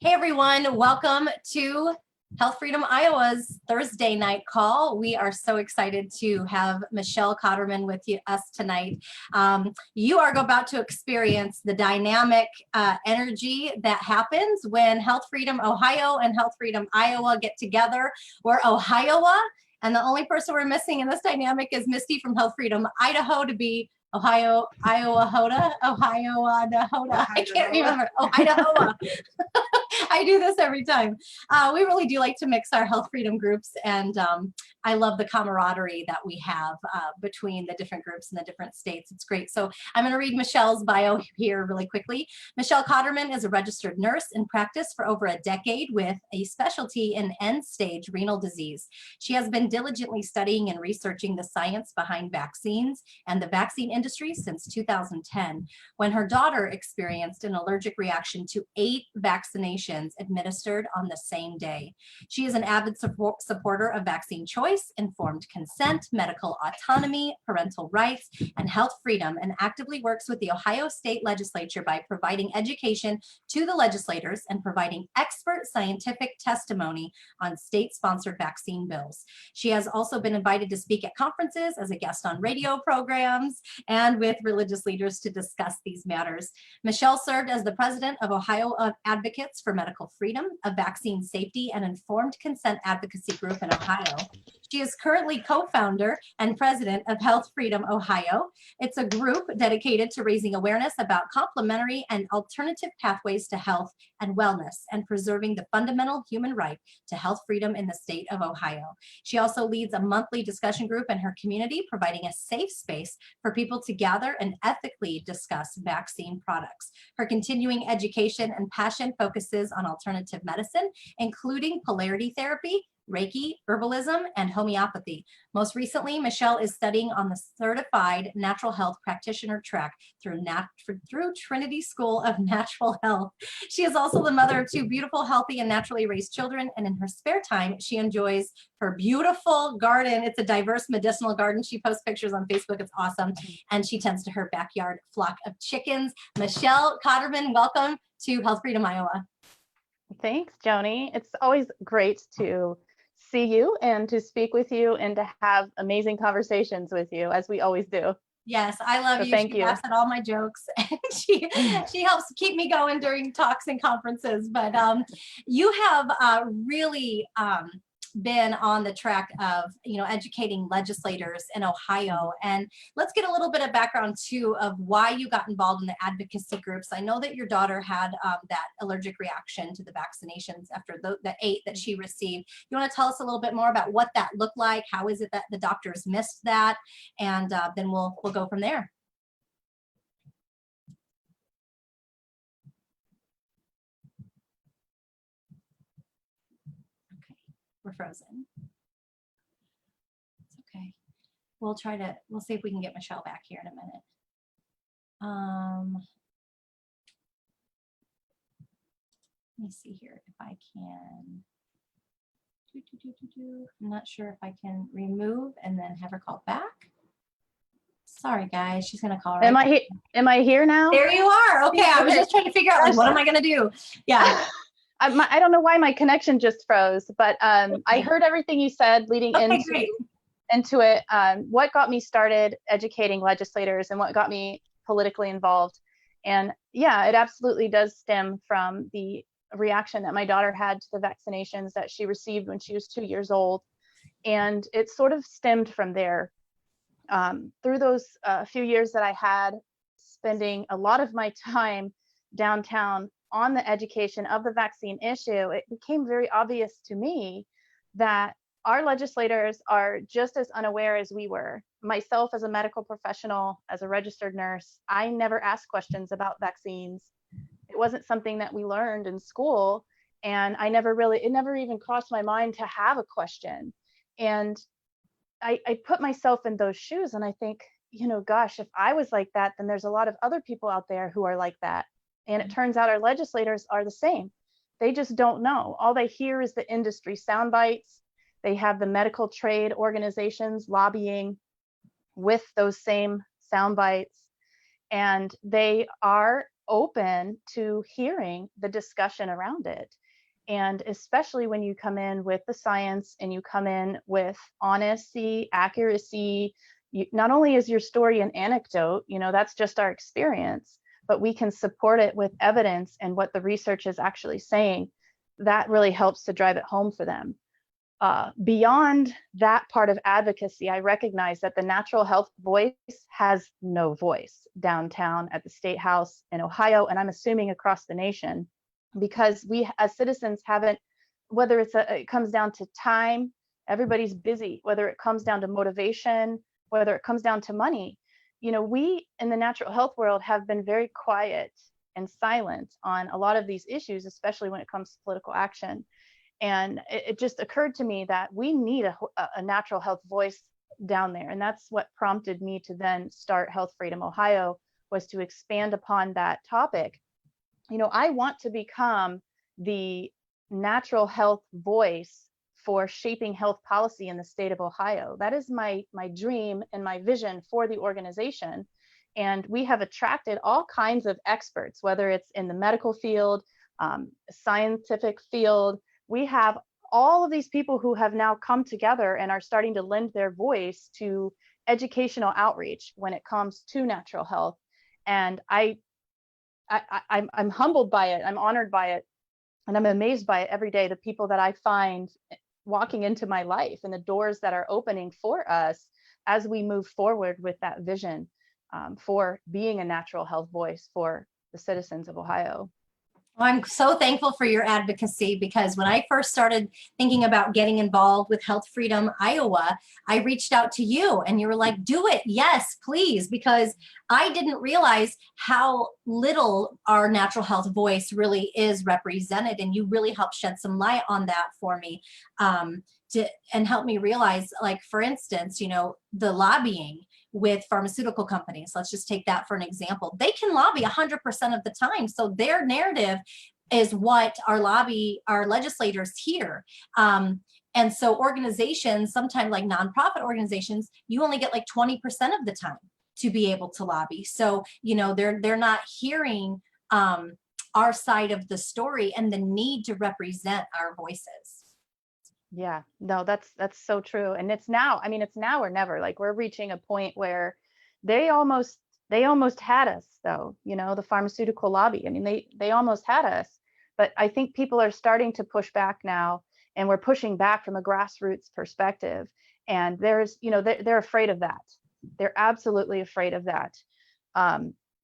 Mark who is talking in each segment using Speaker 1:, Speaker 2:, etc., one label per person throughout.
Speaker 1: Hey everyone, welcome to Health Freedom Iowa's Thursday night call. We are so excited to have Michelle Cotterman with us tonight. You are about to experience the dynamic energy that happens when Health Freedom Ohio and Health Freedom Iowa get together. We're Ohioa, and the only person we're missing in this dynamic is Misty from Health Freedom Idaho to be Ohio, Iowa, Hoda, Ohio, Hoda. I can't remember. Oh, Idaho. I do this every time. We really do like to mix our health freedom groups, and I love the camaraderie that we have between the different groups in the different states. It's great. So I'm going to read Michelle's bio here really quickly. Michelle Cotterman is a registered nurse in practice for over a decade with a specialty in end-stage renal disease. She has been diligently studying and researching the science behind vaccines and the vaccine industry since 2010, when her daughter experienced an allergic reaction to 8 vaccinations administered on the same day. She is an avid supporter of vaccine choice, informed consent, medical autonomy, parental rights, and health freedom, and actively works with the Ohio State Legislature by providing education to the legislators and providing expert scientific testimony on state-sponsored vaccine bills. She has also been invited to speak at conferences as a guest on radio programs and with religious leaders to discuss these matters. Michelle served as the president of Ohio Advocates for Medical Freedom, a vaccine safety and informed consent advocacy group in Ohio. She is currently co-founder and president of Health Freedom Ohio. It's a group dedicated to raising awareness about complementary and alternative pathways to health and wellness and preserving the fundamental human right to health freedom in the state of Ohio. She also leads a monthly discussion group in her community, providing a safe space for people to gather and ethically discuss vaccine products. Her continuing education and passion focuses on alternative medicine, including polarity therapy, Reiki, herbalism, and homeopathy. Most recently, Michelle is studying on the certified natural health practitioner track through Trinity School of Natural Health. She is also the mother of 2 beautiful, healthy, and naturally raised children. And in her spare time, she enjoys her beautiful garden. It's a diverse medicinal garden. She posts pictures on Facebook. It's awesome. And she tends to her backyard flock of chickens. Michelle Cotterman, welcome to Health Freedom Iowa.
Speaker 2: Thanks, Joni. It's always great to see you and to speak with you and to have amazing conversations with you, as we always do.
Speaker 1: Yes, I love you.
Speaker 2: Thank
Speaker 1: she
Speaker 2: you.
Speaker 1: laughs at all my jokes, and she helps keep me going during talks and conferences. But you have really been on the track of educating legislators in Ohio, and let's get a little bit of background too of why you got involved in the advocacy groups. I know that your daughter had that allergic reaction to the vaccinations after the 8 that she received. You want to tell us a little bit more about what that looked like? How is it that the doctors missed that? And then we'll go from there. We're frozen. It's okay. We'll see if we can get Michelle back here in a minute. Let me see here if I can. I'm not sure if I can remove and then have her call back. Sorry, guys. She's going to call right
Speaker 2: Am I here now?
Speaker 1: There you are. Okay. I was just trying to figure out, like, what am I going to do? Yeah.
Speaker 2: I don't know why my connection just froze, but okay. I heard everything you said leading into it. What got me started educating legislators and what got me politically involved. And yeah, it absolutely does stem from the reaction that my daughter had to the vaccinations that she received when she was 2 years old. And it sort of stemmed from there. Through those few years that I had spending a lot of my time downtown on the education of the vaccine issue, it became very obvious to me that our legislators are just as unaware as we were. Myself, as a medical professional, as a registered nurse, I never asked questions about vaccines. It wasn't something that we learned in school, and it never even crossed my mind to have a question. And I put myself in those shoes, and I think, gosh, if I was like that, then there's a lot of other people out there who are like that. And it turns out our legislators are the same. They just don't know. All they hear is the industry sound bites. They have the medical trade organizations lobbying with those same sound bites. And they are open to hearing the discussion around it. And especially when you come in with the science and you come in with honesty, accuracy, not only is your story an anecdote, that's just our experience, but we can support it with evidence and what the research is actually saying. That really helps to drive it home for them. Beyond that part of advocacy, I recognize that the natural health voice has no voice downtown at the State House in Ohio, and I'm assuming across the nation, because we as citizens haven't, whether it comes down to time, everybody's busy, whether it comes down to motivation, whether it comes down to money. We in the natural health world have been very quiet and silent on a lot of these issues, especially when it comes to political action. And it just occurred to me that we need a natural health voice down there. And that's what prompted me to then start Health Freedom Ohio, was to expand upon that topic. I want to become the natural health voice for shaping health policy in the state of Ohio. That is my dream and my vision for the organization. And we have attracted all kinds of experts, whether it's in the medical field, scientific field. We have all of these people who have now come together and are starting to lend their voice to educational outreach when it comes to natural health. And I'm humbled by it. I'm honored by it. And I'm amazed by it every day, the people that I find walking into my life and the doors that are opening for us as we move forward with that vision for being a natural health voice for the citizens of Ohio.
Speaker 1: Well, I'm so thankful for your advocacy, because when I first started thinking about getting involved with Health Freedom Iowa, I reached out to you and you were like, do it. Yes, please. Because I didn't realize how little our natural health voice really is represented. And you really helped shed some light on that for me and help me realize, like, for instance, the lobbying with pharmaceutical companies. Let's just take that for an example. They can lobby 100% of the time. So their narrative is what our legislators hear. And so organizations, sometimes like nonprofit organizations, you only get like 20% of the time to be able to lobby. So, they're not hearing our side of the story and the need to represent our voices.
Speaker 2: Yeah, no, that's so true. And it's now or never. Like, we're reaching a point where they almost had us, though, the pharmaceutical lobby. I mean, they almost had us, but I think people are starting to push back now, and we're pushing back from a grassroots perspective. And there's, they're afraid of that. They're absolutely afraid of that.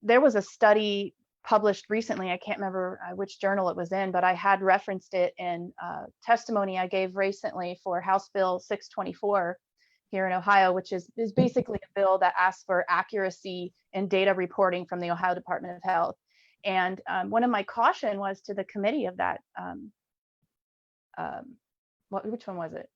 Speaker 2: There was a study published recently, I can't remember which journal it was in, but I had referenced it in testimony I gave recently for House Bill 624 here in Ohio, which is basically a bill that asks for accuracy in data reporting from the Ohio Department of Health. And one of my caution was to the committee of that, which one was it?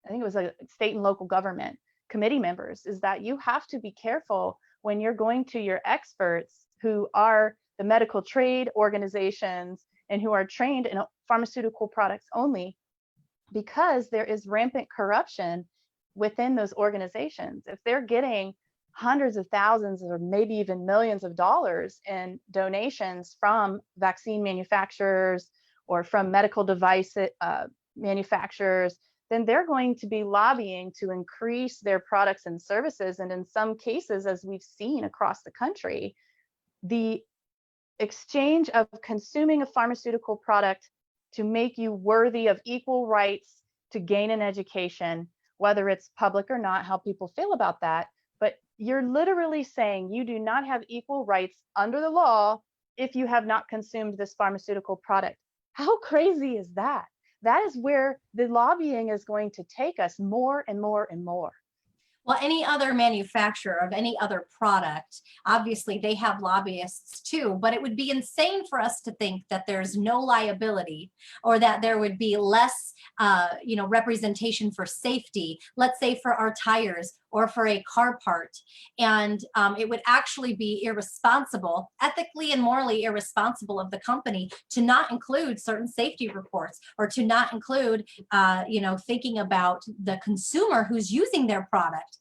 Speaker 2: I think it was a state and local government committee members, is that you have to be careful when you're going to your experts who are the medical trade organizations and who are trained in pharmaceutical products only, because there is rampant corruption within those organizations. If they're getting hundreds of thousands or maybe even millions of dollars in donations from vaccine manufacturers or from medical device manufacturers, then they're going to be lobbying to increase their products and services. And in some cases, as we've seen across the country, the exchange of consuming a pharmaceutical product to make you worthy of equal rights to gain an education, whether it's public or not, how people feel about that. But you're literally saying you do not have equal rights under the law if you have not consumed this pharmaceutical product. How crazy is that? That is where the lobbying is going to take us more and more and more.
Speaker 1: Well, any other manufacturer of any other product, obviously they have lobbyists too, but it would be insane for us to think that there's no liability or that there would be less representation for safety, let's say for our tires or for a car part. And it would actually be irresponsible, ethically and morally irresponsible of the company to not include certain safety reports, or to not include, thinking about the consumer who's using their product.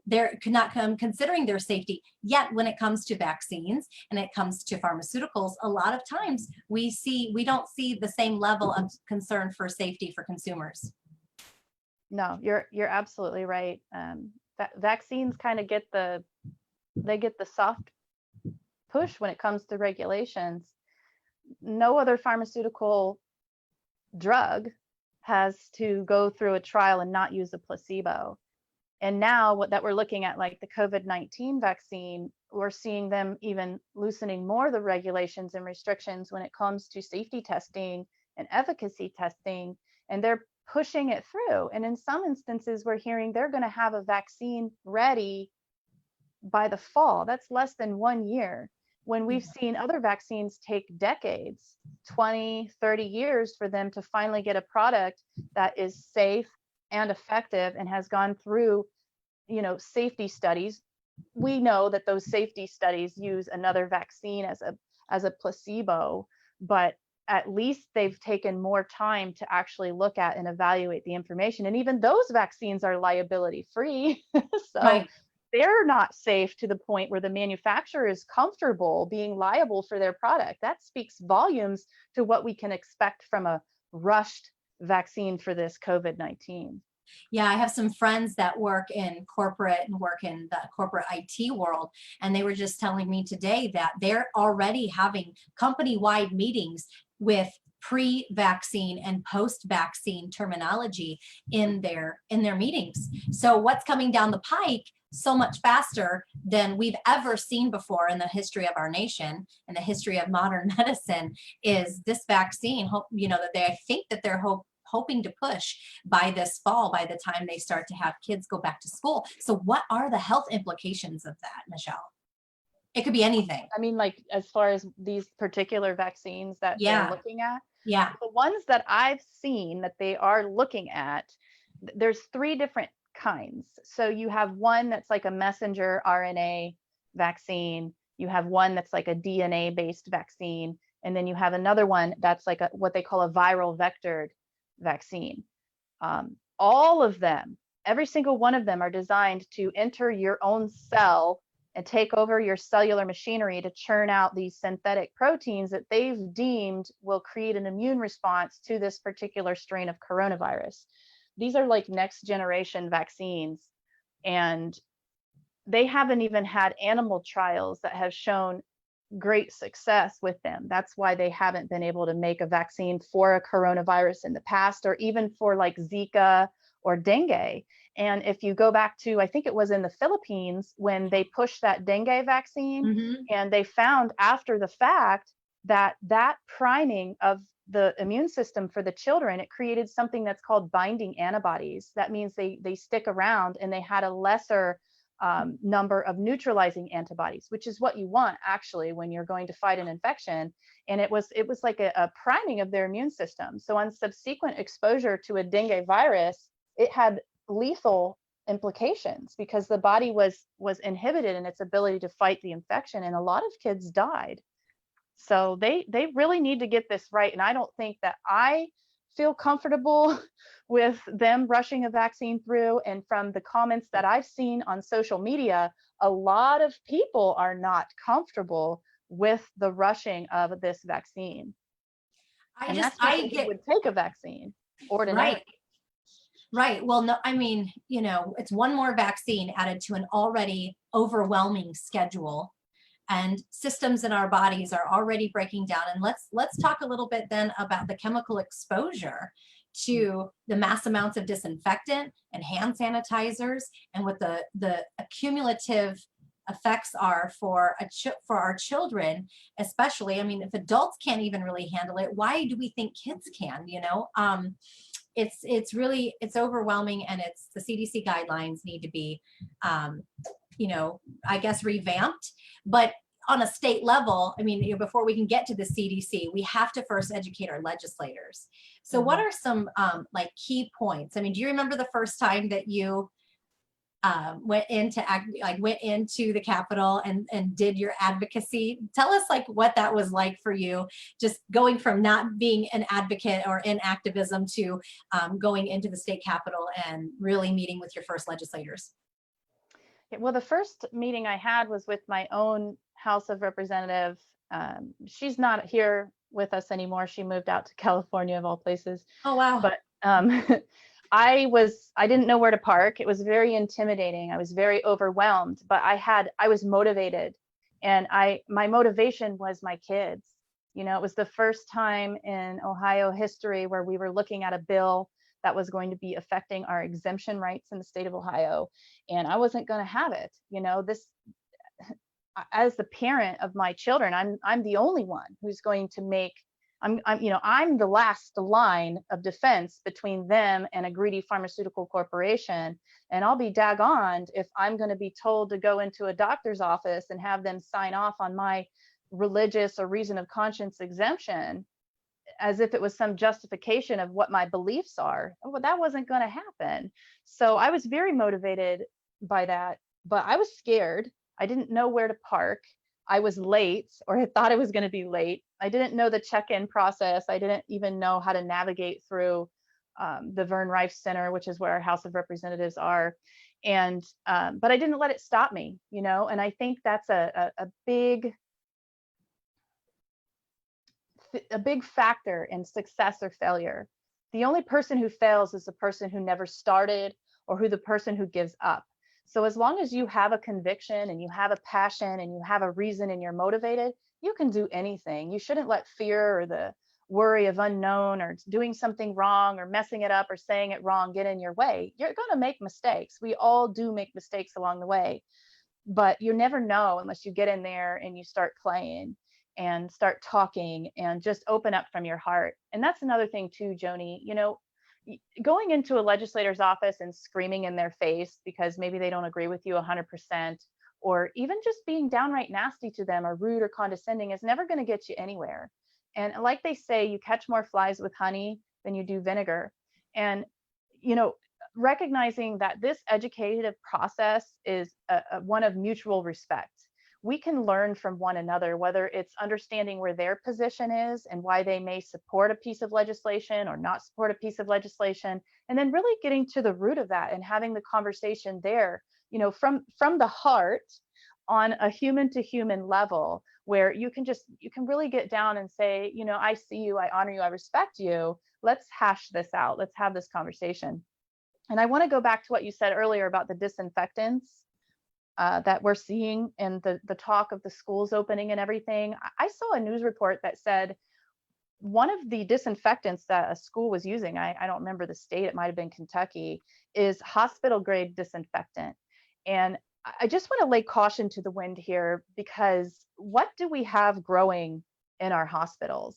Speaker 1: they're not considering their safety. Yet when it comes to vaccines and it comes to pharmaceuticals, a lot of times we don't see the same level of concern for safety for consumers.
Speaker 2: No, you're absolutely right. Vaccines kind of get the soft push when it comes to regulations. No other pharmaceutical drug has to go through a trial and not use a placebo. And now that we're looking at, like the COVID-19 vaccine, we're seeing them even loosening more the regulations and restrictions when it comes to safety testing and efficacy testing, and they're pushing it through. And in some instances, we're hearing they're going to have a vaccine ready by the fall. That's less than 1 year, when we've seen other vaccines take decades, 20, 30 years for them to finally get a product that is safe and effective and has gone through, safety studies. We know that those safety studies use another vaccine as a placebo, but at least they've taken more time to actually look at and evaluate the information. And even those vaccines are liability free. So
Speaker 1: Right.
Speaker 2: they're not safe to the point where the manufacturer is comfortable being liable for their product. That speaks volumes to what we can expect from a rushed vaccine for this COVID-19.
Speaker 1: Yeah, I have some friends that work in corporate and work in the corporate IT world, and they were just telling me today that they're already having company-wide meetings with pre-vaccine and post-vaccine terminology in their meetings. So what's coming down the pike so much faster than we've ever seen before in the history of our nation and the history of modern medicine is this vaccine, that I think that they're hoping to push by this fall, by the time they start to have kids go back to school. So what are the health implications of that, Michelle? It could be anything.
Speaker 2: I mean, like, as far as these particular vaccines that they're looking at,
Speaker 1: Yeah.
Speaker 2: the ones that I've seen that they are looking at, there's 3 different kinds. So you have one that's like a messenger RNA vaccine, you have one that's like a DNA based vaccine, and then you have another one that's like what they call a viral vectored vaccine. All of them, every single one of them, are designed to enter your own cell and take over your cellular machinery to churn out these synthetic proteins that they've deemed will create an immune response to this particular strain of coronavirus. These are like next generation vaccines, and they haven't even had animal trials that have shown great success with them. That's why they haven't been able to make a vaccine for a coronavirus in the past, or even for like Zika or dengue. And if you go back to, I think it was in the Philippines when they pushed that dengue vaccine, and they found after the fact that priming of the immune system for the children, it created something that's called binding antibodies. That means they stick around, and they had a lesser number of neutralizing antibodies, which is what you want actually when you're going to fight an infection. And it was like a priming of their immune system. So on subsequent exposure to a dengue virus, it had lethal implications because the body was inhibited in its ability to fight the infection, and a lot of kids died. So they really need to get this right. And I don't think that I feel comfortable with them rushing a vaccine through. And from the comments that I've seen on social media, a lot of people are not comfortable with the rushing of this vaccine. That's people who would take a vaccine ordinarily.
Speaker 1: Right. Well, no, I mean, it's one more vaccine added to an already overwhelming schedule, and systems in our bodies are already breaking down. And let's talk a little bit then about the chemical exposure to the mass amounts of disinfectant and hand sanitizers, and what the accumulative effects are for our children, especially. I mean, if adults can't even really handle it, why do we think kids can? It's overwhelming, and the CDC guidelines need to be I guess revamped. But on a state level, I mean, before we can get to the CDC, we have to first educate our legislators. So what are some like key points? I mean, do you remember the first time that you went into the Capitol and did your advocacy? Tell us like what that was like for you, just going from not being an advocate or in activism to going into the state Capitol and really meeting with your first legislators.
Speaker 2: Well, the first meeting I had was with my own House of Representative. She's not here with us anymore. She moved out to California of all places.
Speaker 1: Oh, wow.
Speaker 2: But I didn't know where to park. It was very intimidating. I was very overwhelmed, but I was motivated, and my motivation was my kids. You know, it was the first time in Ohio history where we were looking at a bill that was going to be affecting our exemption rights in the state of Ohio, and I wasn't going to have it. You know, this, as the parent of my children, I'm the only one who's going to make, I'm the last line of defense between them and a greedy pharmaceutical corporation. And I'll be daggoned if I'm going to be told to go into a doctor's office and have them sign off on my religious or reason of conscience exemption as if it was some justification of what my beliefs are. Well, that wasn't going to happen. So I was very motivated by that, but I was scared. I didn't know where to park. I was late, or I thought I was going to be late. I didn't know the check-in process. I didn't even know how to navigate through the Vern Rife Center, which is where our House of Representatives are. And but I didn't let it stop me, you know. And I think that's a big factor in success or failure. The only person who fails is the person who never started, or the person who gives up. So as long as you have a conviction and you have a passion and you have a reason and you're motivated, you can do anything. You shouldn't let fear or the worry of unknown or doing something wrong or messing it up or saying it wrong get in your way. You're going to make mistakes. We all do make mistakes along the way, but you never know unless you get in there and you start playing and start talking and just open up from your heart. And that's another thing too, Joni, you know, going into a legislator's office and screaming in their face because maybe they don't agree with you 100%, or even just being downright nasty to them or rude or condescending is never going to get you anywhere. And like they say, you catch more flies with honey than you do vinegar. And, you know, recognizing that this educative process is one of mutual respect. We can learn from one another, whether it's understanding where their position is and why they may support a piece of legislation or not support a piece of legislation, and then really getting to the root of that and having the conversation there, you know, from the heart on a human to human level, where you can really get down and say, you know, I see you, I honor you, I respect you. Let's hash this out. Let's have this conversation. And I want to go back to what you said earlier about the disinfectants that we're seeing and the talk of the schools opening and everything. I saw a news report that said one of the disinfectants that a school was using, I don't remember the state, it might have been Kentucky, is hospital grade disinfectant. And I just want to lay caution to the wind here, because what do we have growing in our hospitals?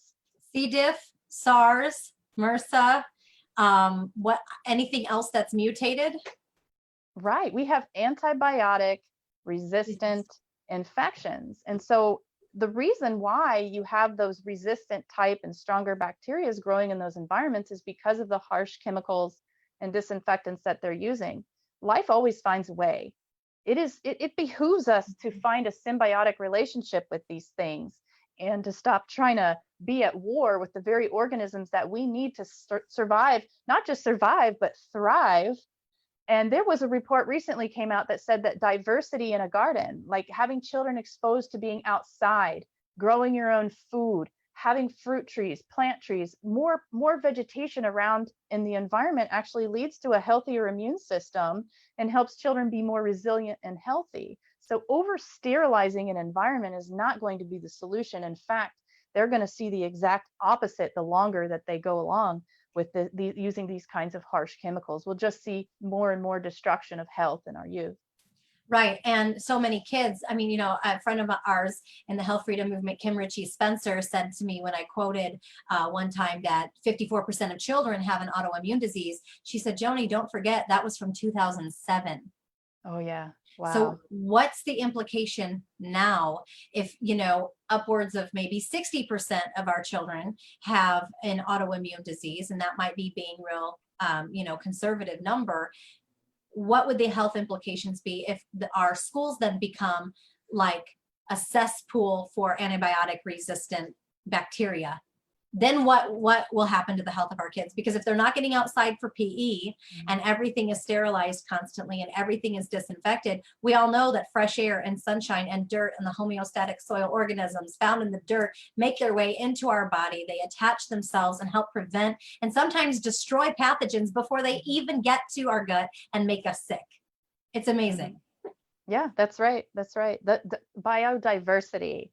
Speaker 1: C. diff, SARS, MRSA, anything else that's mutated?
Speaker 2: Right. We have antibiotic resistant infections. And so the reason why you have those resistant type and stronger bacteria growing in those environments is because of the harsh chemicals and disinfectants that they're using. Life always finds a way. It behooves us to find a symbiotic relationship with these things and to stop trying to be at war with the very organisms that we need to survive, not just survive, but thrive. And there was a report recently came out that said that diversity in a garden, like having children exposed to being outside, growing your own food, having fruit trees, plant trees, more vegetation around in the environment actually leads to a healthier immune system and helps children be more resilient and healthy. So over sterilizing an environment is not going to be the solution. In fact, they're going to see the exact opposite the longer that they go along with using these kinds of harsh chemicals. We'll just see more and more destruction of health in our youth.
Speaker 1: Right. And so many kids, I mean, you know, a friend of ours in the health freedom movement, Kim Ritchie Spencer, said to me when I quoted one time that 54% of children have an autoimmune disease. She said, Joni, don't forget that was from 2007.
Speaker 2: Oh, yeah. Wow.
Speaker 1: So what's the implication now if, you know, upwards of maybe 60% of our children have an autoimmune disease, and that might be being real, you know, conservative number. What would the health implications be if our schools then become like a cesspool for antibiotic resistant bacteria? then what will happen to the health of our kids? Because if they're not getting outside for PE and everything is sterilized constantly and everything is disinfected, we all know that fresh air and sunshine and dirt and the homeostatic soil organisms found in the dirt make their way into our body. They attach themselves and help prevent and sometimes destroy pathogens before they even get to our gut and make us sick. It's amazing.
Speaker 2: Yeah, that's right. That's right. The biodiversity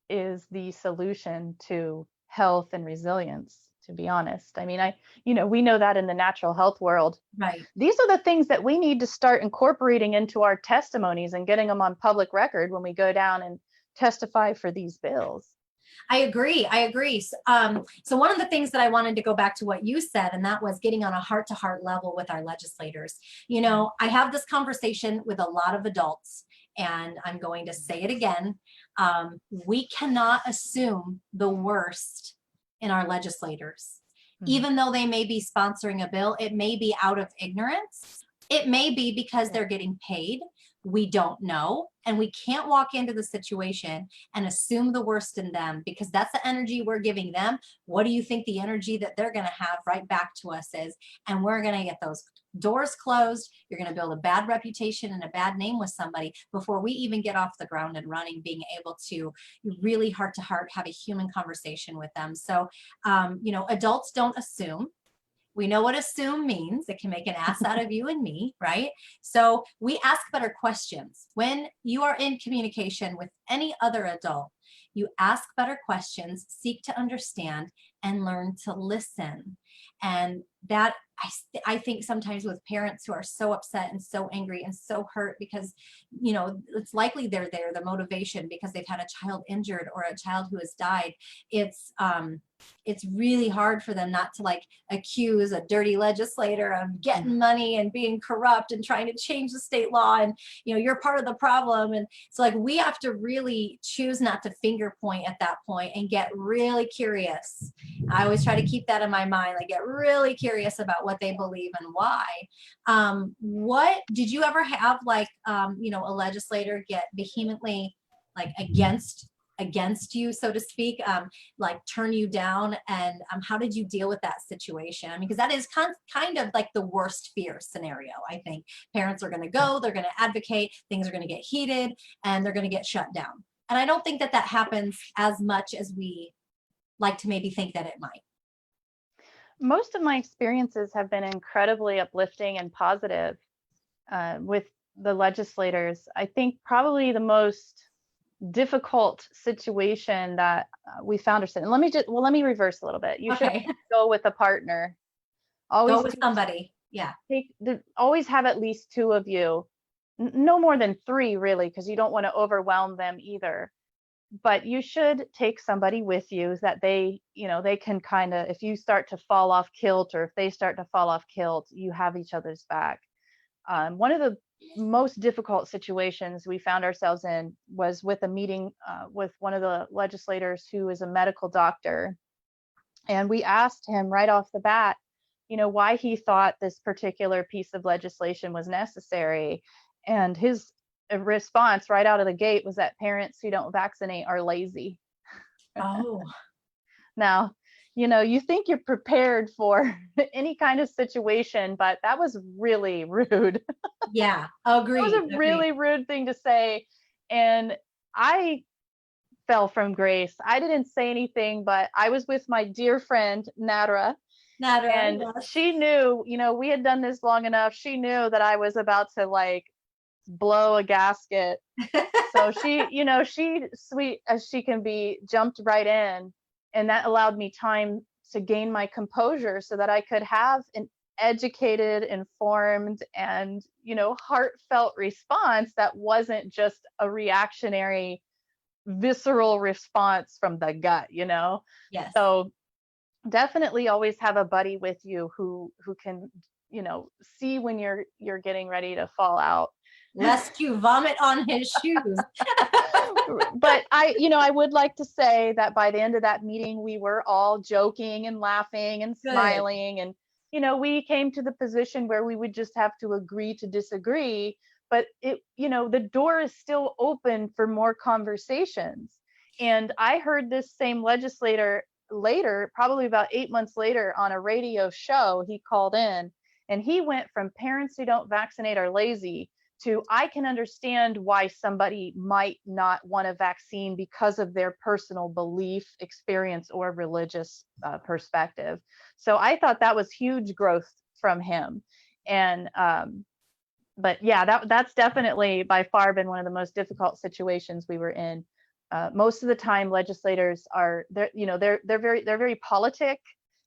Speaker 2: is the solution to health and resilience, to be honest. I mean, we know that in the natural health world.
Speaker 1: Right.
Speaker 2: These are the things that we need to start incorporating into our testimonies and getting them on public record when we go down and testify for these bills.
Speaker 1: I agree. So one of the things that I wanted to go back to what you said, and that was getting on a heart-to-heart level with our legislators. I have this conversation with a lot of adults, and I'm going to say it again. We cannot assume the worst in our legislators. Even though they may be sponsoring a bill, it may be out of ignorance. It may be because they're getting paid. We don't know. And we can't walk into the situation and assume the worst in them, because that's the energy we're giving them. What do you think the energy that they're going to have right back to us is? And we're going to get those doors closed. You're going to build a bad reputation and a bad name with somebody before we even get off the ground and running, being able to really heart to heart have a human conversation with them. So, adults don't assume. We know what assume means. It can make an ass out of you and me, right? So we ask better questions. When you are in communication with any other adult, you ask better questions, seek to understand, and learn to listen. And that, I think sometimes with parents who are so upset and so angry and so hurt because, it's likely they're there, the motivation because they've had a child injured or a child who has died. It's really hard for them not to accuse a dirty legislator of getting money and being corrupt and trying to change the state law. And, you're part of the problem. And so we have to really choose not to finger point at that point and get really curious. I always try to keep that in my mind. I get really curious about what they believe and why. What did you ever have a legislator get vehemently against you, so to speak, turn you down, and how did you deal with that situation? I mean, because that is kind of like the worst fear scenario. I think parents are going to go, they're going to advocate, things are going to get heated, and they're going to get shut down. And I don't think that happens as much as we like to maybe think that it might.
Speaker 2: Most of my experiences have been incredibly uplifting and positive with the legislators. I think probably the most difficult situation that we found ourselves in. Let me reverse a little bit. You should go with a partner. Always
Speaker 1: go with somebody. Yeah.
Speaker 2: Always have at least two of you, no more than three really, because you don't want to overwhelm them either. But you should take somebody with you that they can kind of, if you start to fall off kilt or if they start to fall off kilt, you have each other's back. One of the most difficult situations we found ourselves in was with a meeting with one of the legislators who is a medical doctor. And we asked him right off the bat, why he thought this particular piece of legislation was necessary. And his response right out of the gate was that parents who don't vaccinate are lazy.
Speaker 1: Oh.
Speaker 2: Now, you think you're prepared for any kind of situation, but that was really rude.
Speaker 1: Yeah, agreed.
Speaker 2: It was a really rude thing to say. And I fell from grace. I didn't say anything, but I was with my dear friend, Nadra. And she knew, we had done this long enough. She knew that I was about to blow a gasket. So she, she, sweet as she can be, jumped right in. And that allowed me time to gain my composure so that I could have an educated, informed, and, heartfelt response that wasn't just a reactionary, visceral response from the gut,
Speaker 1: Yes.
Speaker 2: So definitely always have a buddy with you who can, see when you're getting ready to fall out.
Speaker 1: Lest you vomit on his shoes.
Speaker 2: But I would like to say that by the end of that meeting, we were all joking and laughing and smiling. And, we came to the position where we would just have to agree to disagree. But the door is still open for more conversations. And I heard this same legislator later, probably about 8 months later, on a radio show, he called in and he went from parents who don't vaccinate are lazy to I can understand why somebody might not want a vaccine because of their personal belief, experience, or religious perspective. So I thought that was huge growth from him. And but yeah, that's definitely by far been one of the most difficult situations we were in. Most of the time, legislators are they're very politic.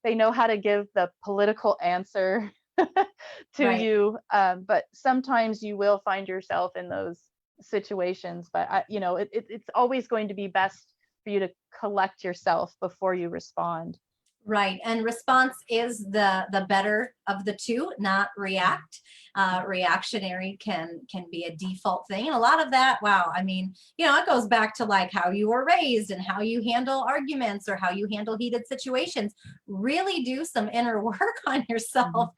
Speaker 2: They know how to give the political answer to
Speaker 1: Right.
Speaker 2: you, but sometimes you will find yourself in those situations. But it's always going to be best for you to collect yourself before you respond.
Speaker 1: Right, and response is the better of the two, not react. Reactionary can be a default thing, and a lot of that, wow, I mean, it goes back to like how you were raised and how you handle arguments or how you handle heated situations. Really do some inner work on yourself.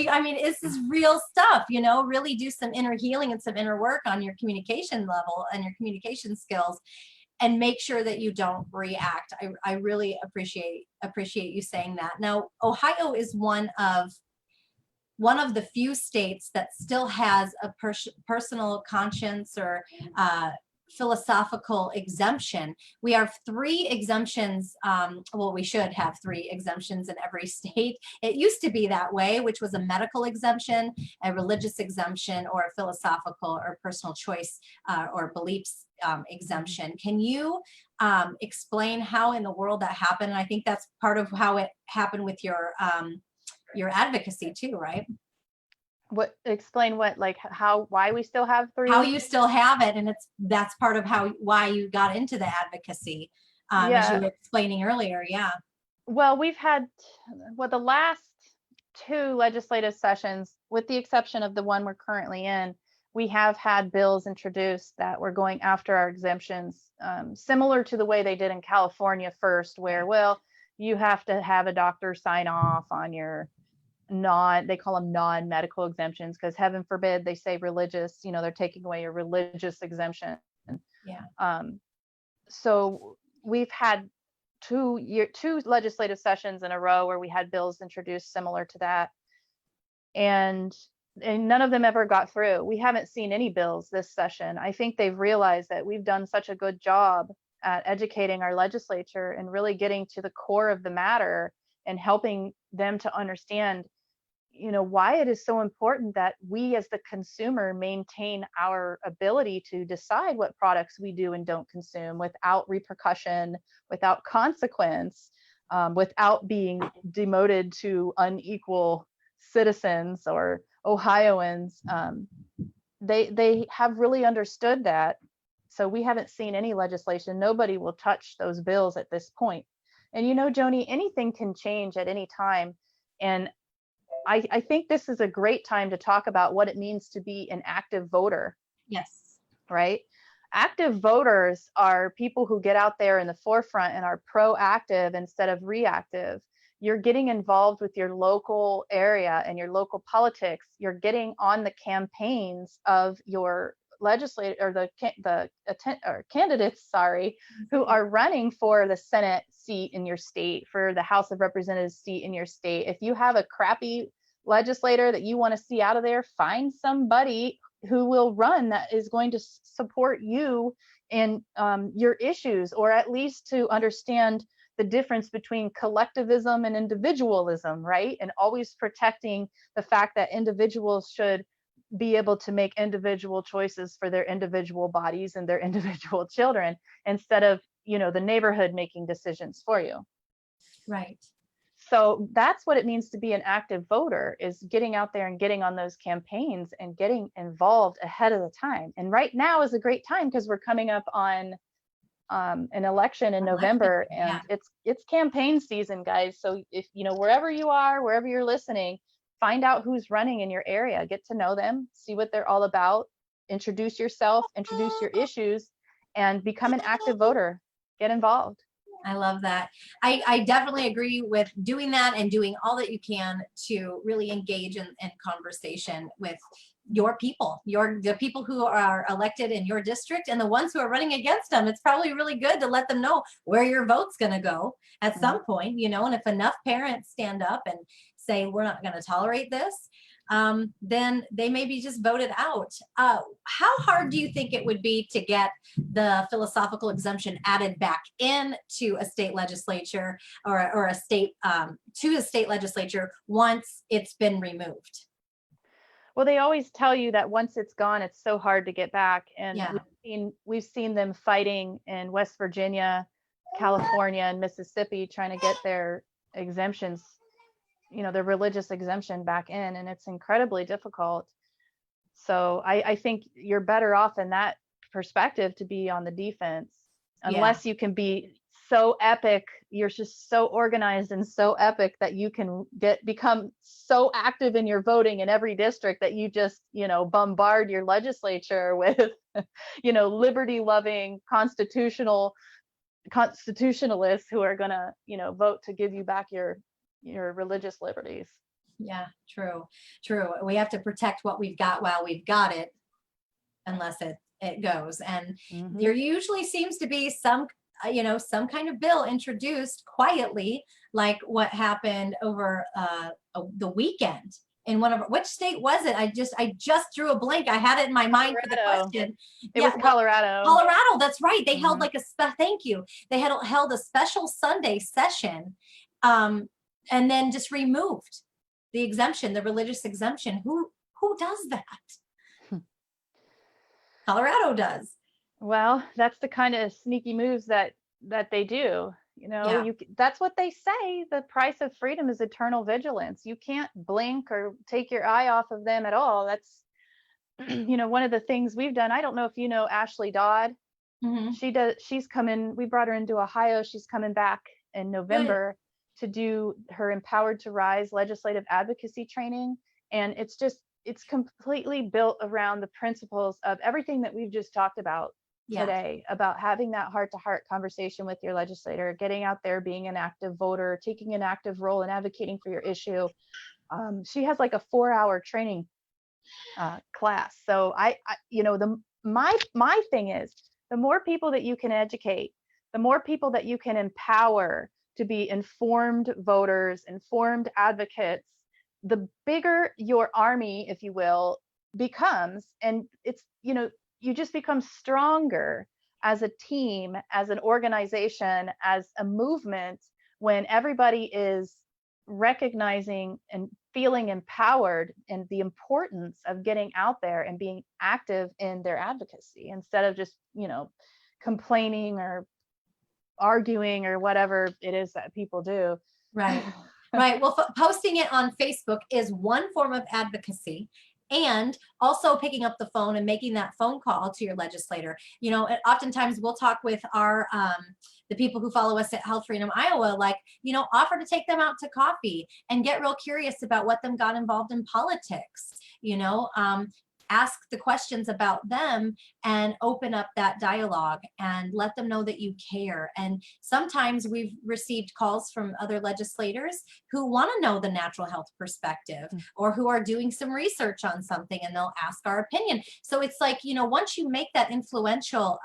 Speaker 1: I mean, this is real stuff, really do some inner healing and some inner work on your communication level and your communication skills, and make sure that you don't react. I really appreciate you saying that. Now, Ohio is one of the few states that still has a personal conscience or philosophical exemption. We have 3 exemptions. Well, we should have 3 exemptions in every state. It used to be that way, which was a medical exemption, a religious exemption, or a philosophical or personal choice or beliefs exemption. Can you explain how in the world that happened? And I think that's part of how it happened with your advocacy too, right?
Speaker 2: Explain what, like why we still have 3?
Speaker 1: How you still have it, and that's part of why you got into the advocacy, as you were explaining earlier. Yeah.
Speaker 2: Well, we've had the last 2 legislative sessions, with the exception of the one we're currently in, we have had bills introduced that were going after our exemptions, similar to the way they did in California first, where, well, you have to have a doctor sign off on your they call them non-medical exemptions, because heaven forbid they say religious, they're taking away your religious exemption.
Speaker 1: Yeah.
Speaker 2: So we've had 2 legislative sessions in a row where we had bills introduced similar to that, and none of them ever got through. We haven't seen any bills this session. I think they've realized that we've done such a good job at educating our legislature and really getting to the core of the matter and helping them to understand, why it is so important that we as the consumer maintain our ability to decide what products we do and don't consume without repercussion, without consequence, without being demoted to unequal citizens or Ohioans. They have really understood that. So we haven't seen any legislation. Nobody will touch those bills at this point. And Joni, anything can change at any time. And I think this is a great time to talk about what it means to be an active voter.
Speaker 1: Yes.
Speaker 2: Right? Active voters are people who get out there in the forefront and are proactive instead of reactive. You're getting involved with your local area and your local politics. You're getting on the campaigns of your legislator or the candidates, who are running for the Senate seat in your state, for the House of Representatives seat in your state. If you have a crappy legislator that you want to see out of there, find somebody who will run that is going to support you in your issues, or at least to understand the difference between collectivism and individualism, right? And always protecting the fact that individuals should be able to make individual choices for their individual bodies and their individual children, instead of, the neighborhood making decisions for you.
Speaker 1: Right.
Speaker 2: So that's what it means to be an active voter, is getting out there and getting on those campaigns and getting involved ahead of the time. And right now is a great time because we're coming up on an election in November, and it's campaign season, guys. So if wherever you are, wherever you're listening, find out who's running in your area, get to know them, see what they're all about, introduce yourself, introduce your issues, and become an active voter. Get involved.
Speaker 1: I love that. I definitely agree with doing that and doing all that you can to really engage in conversation with your people, the people who are elected in your district and the ones who are running against them. It's probably really good to let them know where your vote's going to go at some point, you know, and if enough parents stand up and say, we're not going to tolerate this, then they may be just voted out. How hard do you think it would be to get the philosophical exemption added back in to a state legislature or a state, to a state legislature once it's been removed?
Speaker 2: Well, they always tell you that once it's gone, it's so hard to get back. And we've seen them fighting in West Virginia, California, and Mississippi, trying to get their exemptions, you know, their religious exemption back in, and it's incredibly difficult. So I think you're better off in that perspective to be on the defense, unless you can be so epic, you're just so organized and so epic that you can become so active in your voting in every district that you just, you know, bombard your legislature with, you know, liberty loving constitutionalists who are gonna, you know, vote to give you back your religious liberties.
Speaker 1: Yeah, true. We have to protect what we've got while we've got it, unless it goes. And there usually seems to be some, you know, some kind of bill introduced quietly, like what happened over the weekend in which state was it? I just drew a blank. I had it in my mind for the question.
Speaker 2: It was Colorado.
Speaker 1: Colorado, that's right. They held like thank you. They had held a special Sunday session, and then just removed the exemption, the religious exemption. Who does that? Colorado does.
Speaker 2: Well, that's the kind of sneaky moves that they do. You know, that's what they say. The price of freedom is eternal vigilance. You can't blink or take your eye off of them at all. That's, you know, one of the things we've done. I don't know if you know Ashley Dodd. She's coming. We brought her into Ohio. She's coming back in November to do her Empowered to Rise legislative advocacy training. And it's completely built around the principles of everything that we've just talked about today, about having that heart-to-heart conversation with your legislator, getting out there, being an active voter, taking an active role in advocating for your issue. She has like a 4-hour training class. So I you know, my thing is, the more people that you can educate, the more people that you can empower to be informed voters, informed advocates, the bigger your army, if you will, becomes. And it's, you know, you just become stronger as a team, as an organization, as a movement, when everybody is recognizing and feeling empowered and the importance of getting out there and being active in their advocacy instead of just, you know, complaining or arguing or whatever it is that people do.
Speaker 1: Right. Well, posting it on Facebook is one form of advocacy. And also picking up the phone and making that phone call to your legislator. You know, oftentimes we'll talk with our the people who follow us at Health Freedom Iowa, like, you know, offer to take them out to coffee and get real curious about what them got involved in politics. You know, ask the questions about them and open up that dialogue and let them know that you care. And sometimes we've received calls from other legislators who want to know the natural health perspective or who are doing some research on something, and they'll ask our opinion. So it's like, you know, once you make that influential,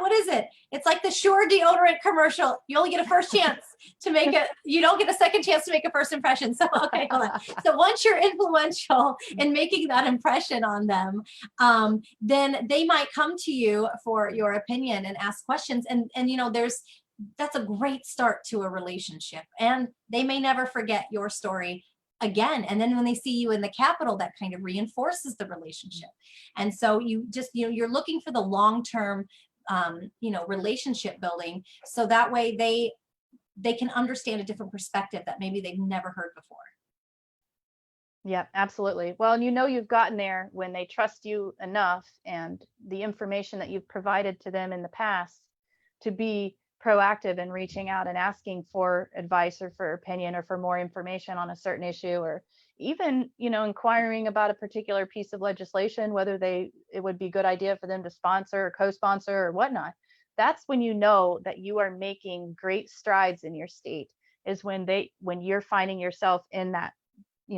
Speaker 1: what is it? It's like the Sure deodorant commercial. You only get a first chance to make it. You don't get a second chance to make a first impression. So, okay, hold on. So once you're influential in making that impression on them, then they might come to you for your opinion and ask questions. And you know, that's a great start to a relationship. And they may never forget your story again. And then when they see you in the Capitol, that kind of reinforces the relationship. And so you just, you know, you're looking for the long-term you know, relationship building, so that way they can understand a different perspective that maybe they've never heard before.
Speaker 2: Yeah, absolutely. Well, and you know, you've gotten there when they trust you enough and the information that you've provided to them in the past to be proactive in reaching out and asking for advice or for opinion or for more information on a certain issue, or even, you know, inquiring about a particular piece of legislation, whether it would be a good idea for them to sponsor or co-sponsor or whatnot. That's when you know that you are making great strides in your state, is when you're finding yourself in that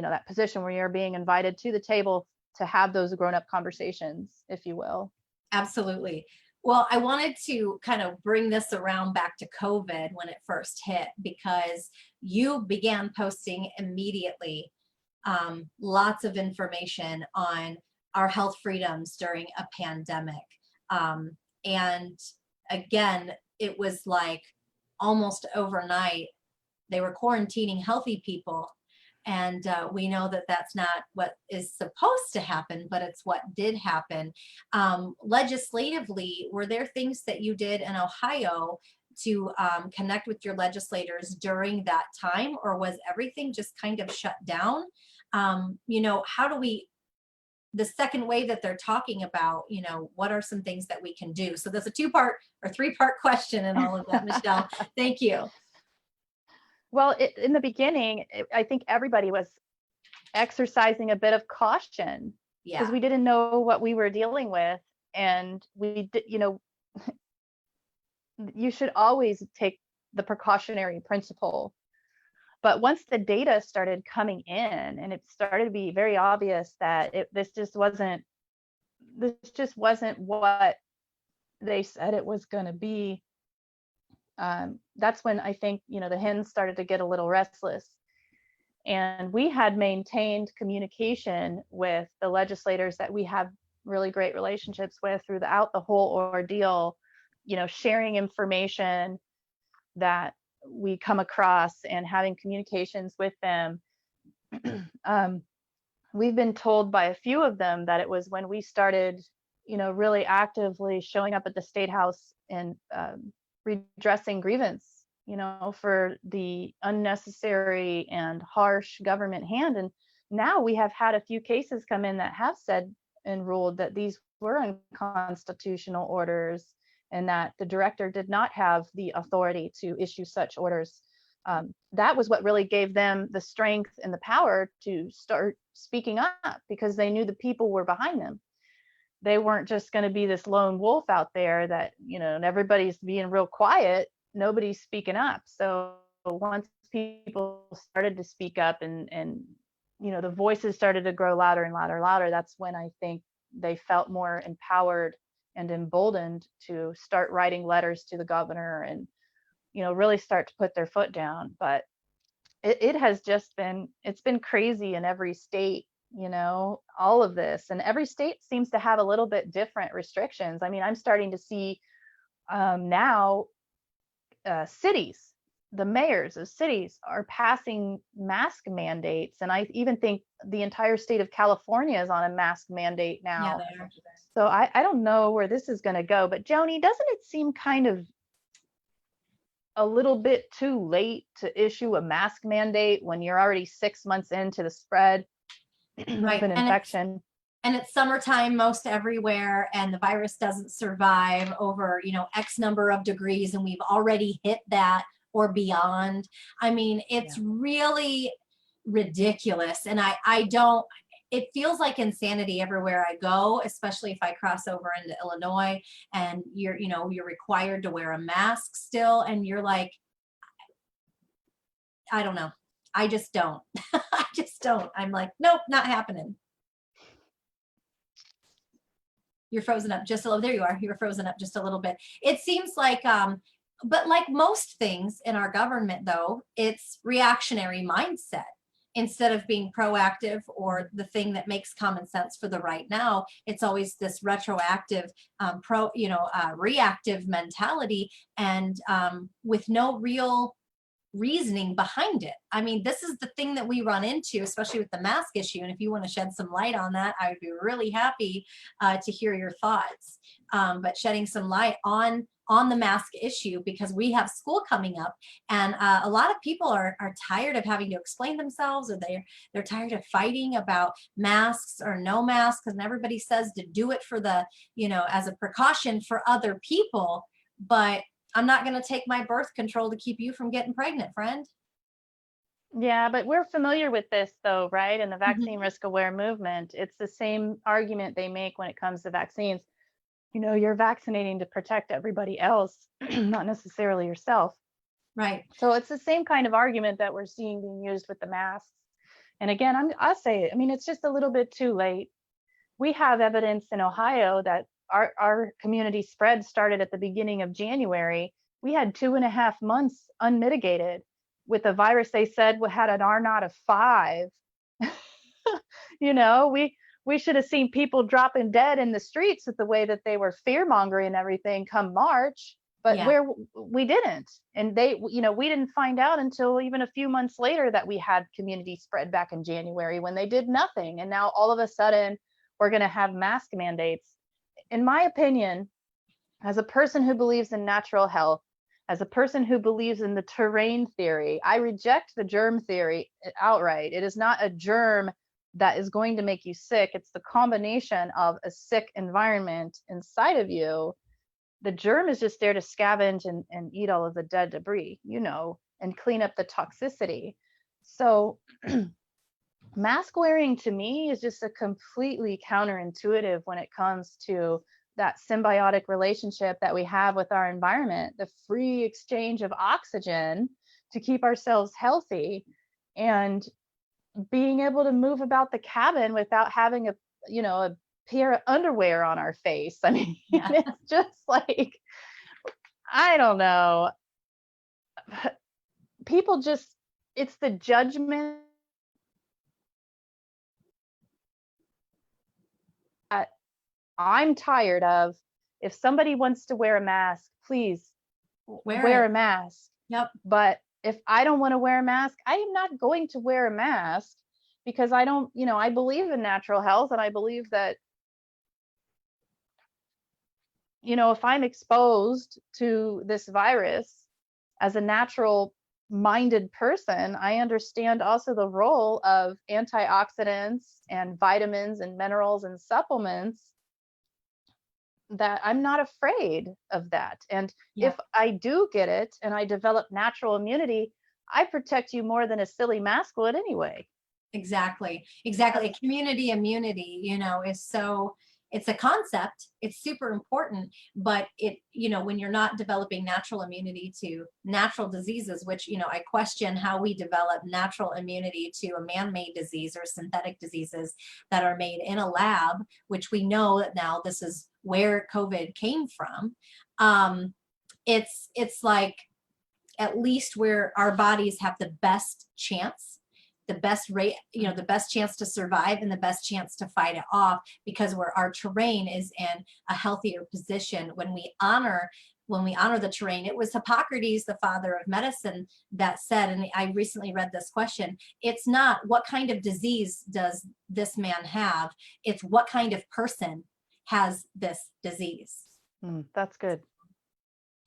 Speaker 2: that position where you're being invited to the table to have those grown-up conversations, if you will.
Speaker 1: Absolutely. Well, I wanted to kind of bring this around back to COVID when it first hit, because you began posting immediately lots of information on our health freedoms during a pandemic. And again, it was like almost overnight, they were quarantining healthy people. And we know that that's not what is supposed to happen, but it's what did happen. Legislatively, were there things that you did in Ohio to connect with your legislators during that time, or was everything just kind of shut down? How do we, the second wave that they're talking about, what are some things that we can do? So there's a 2-part or 3-part question in all of that, Michelle. Thank you.
Speaker 2: Well, in the beginning, I think everybody was exercising a bit of caution because we didn't know what we were dealing with. And we did, you should always take the precautionary principle. But once the data started coming in and it started to be very obvious that this just wasn't what they said it was going to be, that's when I think, the hens started to get a little restless. And we had maintained communication with the legislators that we have really great relationships with throughout the whole ordeal, sharing information that we come across and having communications with them. We've been told by a few of them that it was when we started, really actively showing up at the State House and redressing grievance, for the unnecessary and harsh government hand. And now we have had a few cases come in that have said and ruled that these were unconstitutional orders and that the director did not have the authority to issue such orders. That was what really gave them the strength and the power to start speaking up, because they knew the people were behind them. They weren't just going to be this lone wolf out there that, and everybody's being real quiet, nobody's speaking up. So once people started to speak up and the voices started to grow louder and louder and louder, that's when I think they felt more empowered and emboldened to start writing letters to the governor and, really start to put their foot down. But it has just been, it's been crazy in every state, all of this. And every state seems to have a little bit different restrictions. I mean, I'm starting to see now cities, the mayors of cities are passing mask mandates. And I even think the entire state of California is on a mask mandate now.
Speaker 1: Yeah,
Speaker 2: so I don't know where this is going to go. But Joni, doesn't it seem kind of a little bit too late to issue a mask mandate when you're already 6 months into the spread of an infection?
Speaker 1: And it's summertime most everywhere, and the virus doesn't survive over, X number of degrees, and we've already hit that or beyond. I mean, it's really ridiculous. And I don't, it feels like insanity everywhere I go, especially if I cross over into Illinois and you're required to wear a mask still. And you're like, I don't know. I just don't. I just don't. I'm like, nope, not happening. You're frozen up just a little. There you are. You're frozen up just a little bit. It seems like, but like most things in our government, though, it's reactionary mindset instead of being proactive or the thing that makes common sense for the right now. It's always this retroactive, reactive mentality, and with no real reasoning behind it. I mean, this is the thing that we run into, especially with the mask issue. And if you want to shed some light on that, I would be really happy to hear your thoughts. But shedding some light on the mask issue, because we have school coming up, and a lot of people are tired of having to explain themselves, or they're tired of fighting about masks or no masks, and everybody says to do it for the, as a precaution for other people. But I'm not going to take my birth control to keep you from getting pregnant, friend.
Speaker 2: Yeah, but we're familiar with this though, right? In the vaccine risk aware movement, it's the same argument they make when it comes to vaccines. You're vaccinating to protect everybody else, not necessarily yourself.
Speaker 1: Right.
Speaker 2: So it's the same kind of argument that we're seeing being used with the masks. And again, I'll say it. I mean, it's just a little bit too late. We have evidence in Ohio that our community spread started at the beginning of January. We had 2.5 months unmitigated with a virus they said had an R naught of 5. You know, we should have seen people dropping dead in the streets with the way that they were fear mongering and everything come March, but
Speaker 1: Yeah.
Speaker 2: where we didn't. And they, you know, we didn't find out until even a few months later that we had community spread back in January when they did nothing. And now all of a sudden we're going to have mask mandates. In my opinion, as a person who believes in natural health, as a person who believes in the terrain theory, I reject the germ theory outright. It is not a germ that is going to make you sick. It's the combination of a sick environment inside of you. The germ is just there to scavenge and eat all of the dead debris, you know, and clean up the toxicity. So mask wearing to me is just a completely counterintuitive when it comes to that symbiotic relationship that we have with our environment, the free exchange of oxygen to keep ourselves healthy, and being able to move about the cabin without having a, you know, a pair of underwear on our face. I mean,
Speaker 1: Yeah.
Speaker 2: it's just like, I don't know. People just, it's the judgment that I'm tired of. If somebody wants to wear a mask, please wear a mask.
Speaker 1: Yep.
Speaker 2: But if I don't want to wear a mask, I am not going to wear a mask, because I don't, you know, I believe in natural health, and I believe that, you know, if I'm exposed to this virus as a natural minded person, I understand also the role of antioxidants and vitamins and minerals and supplements, that I'm not afraid of that. And
Speaker 1: Yeah.
Speaker 2: if I do get it and I develop natural immunity, I protect you more than a silly mask would anyway.
Speaker 1: Exactly. Community immunity, you know, is so, it's a concept, it's super important, but it, you know, when you're not developing natural immunity to natural diseases, which, you know, I question how we develop natural immunity to a man-made disease or synthetic diseases that are made in a lab, which we know that now this is where COVID came from. It's like, at least where our bodies have the best chance, the best rate, you know, the best chance to survive and the best chance to fight it off, because where our terrain is in a healthier position when we honor the terrain. It was Hippocrates, the father of medicine, that said, and I recently read this question, it's not what kind of disease does this man have, it's what kind of person has this disease.
Speaker 2: That's good.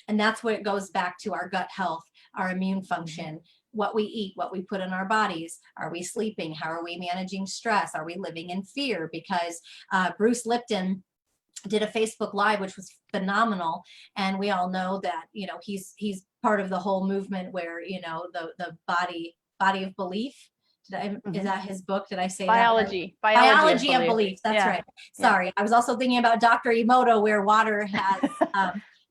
Speaker 1: And that's what it goes back to: our gut health, our immune function, what we eat, what we put in our bodies. Are we sleeping? How are we managing stress? Are we living in fear? Because Bruce Lipton did a Facebook Live, which was phenomenal. And we all know that, you know, he's part of the whole movement where, you know, the body of belief. Is that his book? Did I say
Speaker 2: Biology.
Speaker 1: that? Right? Biology of belief. That's right. Sorry. I was also thinking about Dr. Emoto, where water has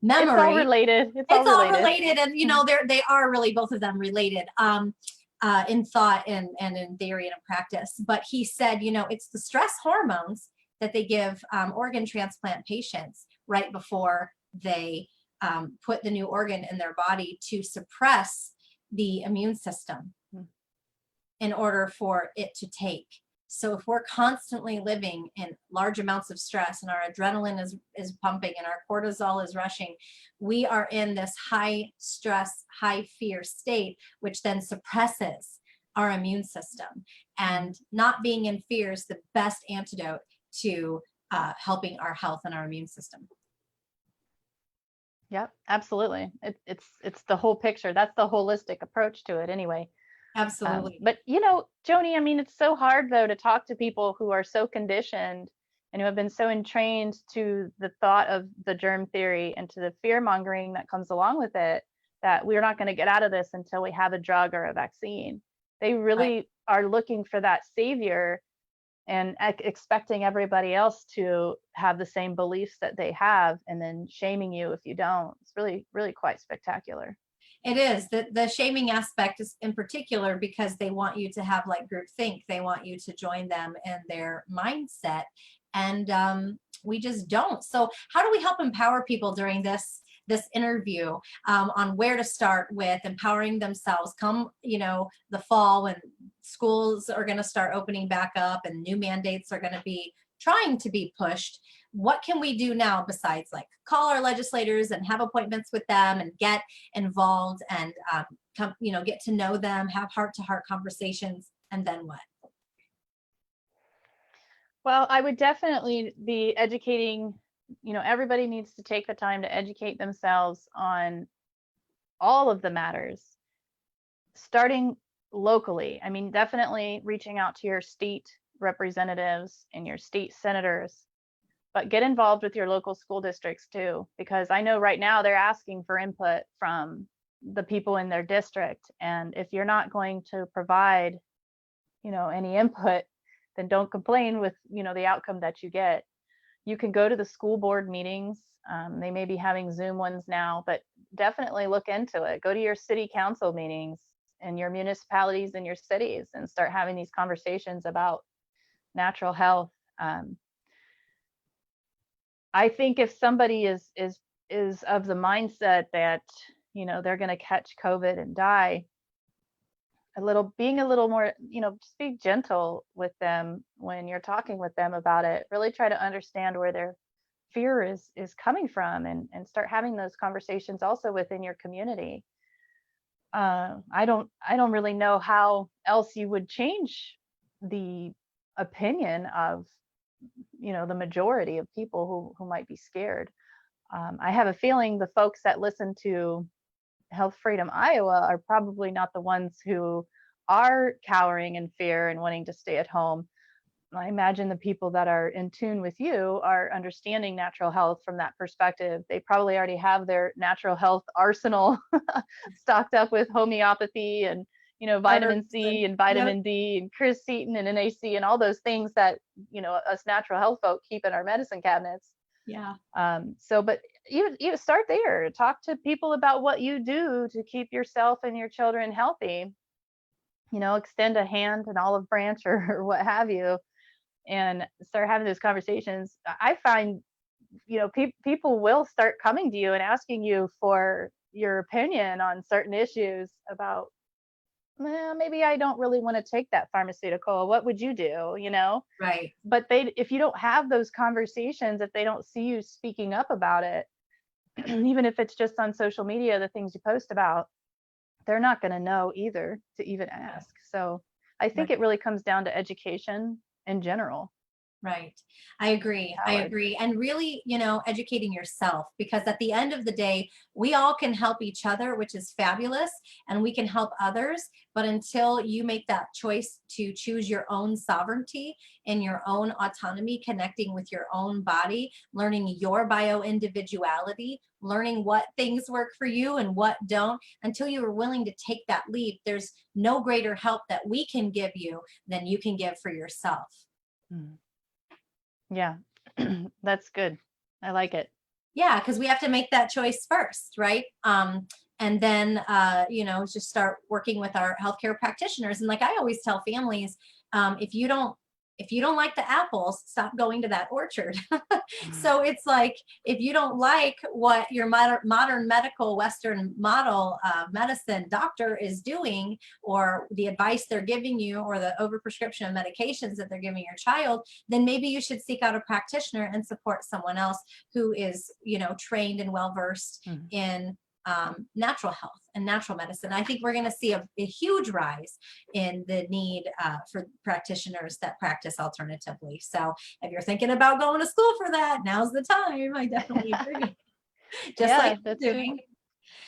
Speaker 1: memory.
Speaker 2: It's all related. It's
Speaker 1: all related. And, you know, they are really both of them related in thought and in theory and in practice. But he said, you know, it's the stress hormones that they give organ transplant patients right before they put the new organ in their body to suppress the immune system in order for it to take. So if we're constantly living in large amounts of stress and our adrenaline is pumping and our cortisol is rushing, we are in this high stress, high fear state, which then suppresses our immune system. And not being in fear is the best antidote to helping our health and our immune system.
Speaker 2: Yep, absolutely. It's the whole picture. That's the holistic approach to it anyway.
Speaker 1: Absolutely.
Speaker 2: But, you know, Joni, I mean, it's so hard, though, to talk to people who are so conditioned and who have been so entrained to the thought of the germ theory and to the fear mongering that comes along with it, that we're not going to get out of this until we have a drug or a vaccine. They really are looking for that savior and expecting everybody else to have the same beliefs that they have, and then shaming you if you don't. It's really, really quite spectacular.
Speaker 1: It is the shaming aspect is in particular because they want you to have like group think. They want you to join them in their mindset, and we just don't. So how do we help empower people during this interview on where to start with empowering themselves come, the fall when schools are going to start opening back up and new mandates are going to be trying to be pushed? What can we do now besides like call our legislators and have appointments with them and get involved and get to know them, have heart-to-heart conversations, and then what?
Speaker 2: Well, I would definitely be educating, everybody needs to take the time to educate themselves on all of the matters, starting locally. I mean, definitely reaching out to your state representatives and your state senators, but get involved with your local school districts too, because I know right now they're asking for input from the people in their district. And if you're not going to provide, any input, then don't complain with, the outcome that you get. You can go to the school board meetings. They may be having Zoom ones now, but definitely look into it. Go to your city council meetings in your municipalities and your cities and start having these conversations about natural health. I think if somebody is of the mindset that, they're going to catch COVID and die, being a little more, just be gentle with them when you're talking with them about it. Really try to understand where their fear is coming from and start having those conversations also within your community. I don't really know how else you would change the opinion of, the majority of people who might be scared. I have a feeling the folks that listen to Health Freedom Iowa are probably not the ones who are cowering in fear and wanting to stay at home. I imagine the people that are in tune with you are understanding natural health from that perspective. They probably already have their natural health arsenal stocked up with homeopathy and, vitamin C and vitamin D and quercetin and NAC and all those things that, us natural health folk keep in our medicine cabinets.
Speaker 1: Yeah.
Speaker 2: But you start there. Talk to people about what you do to keep yourself and your children healthy. Extend a hand, an olive branch, or what have you, and start having those conversations. I find, people will start coming to you and asking you for your opinion on certain issues about, well, maybe I don't really want to take that pharmaceutical. What would you do?
Speaker 1: Right.
Speaker 2: But if you don't have those conversations, if they don't see you speaking up about it, even if it's just on social media, the things you post about, they're not going to know either to even ask. So I think it really comes down to education in general.
Speaker 1: Right. I agree. I agree. And really, educating yourself, because at the end of the day, we all can help each other, which is fabulous, and we can help others. But until you make that choice to choose your own sovereignty and your own autonomy, connecting with your own body, learning your bio-individuality, learning what things work for you and what don't, until you are willing to take that leap, there's no greater help that we can give you than you can give for yourself.
Speaker 2: Yeah, that's good. I like it.
Speaker 1: Yeah, because we have to make that choice first, right? And then, just start working with our healthcare practitioners. And like I always tell families, if you don't like the apples, stop going to that orchard. So it's like, if you don't like what your modern medical Western model medicine doctor is doing, or the advice they're giving you, or the overprescription of medications that they're giving your child, then maybe you should seek out a practitioner and support someone else who is, trained and well-versed in natural health and natural medicine. I think we're going to see a huge rise in the need for practitioners that practice alternatively. So if you're thinking about going to school for that, now's the time. I definitely agree. Just like
Speaker 2: that's
Speaker 1: doing.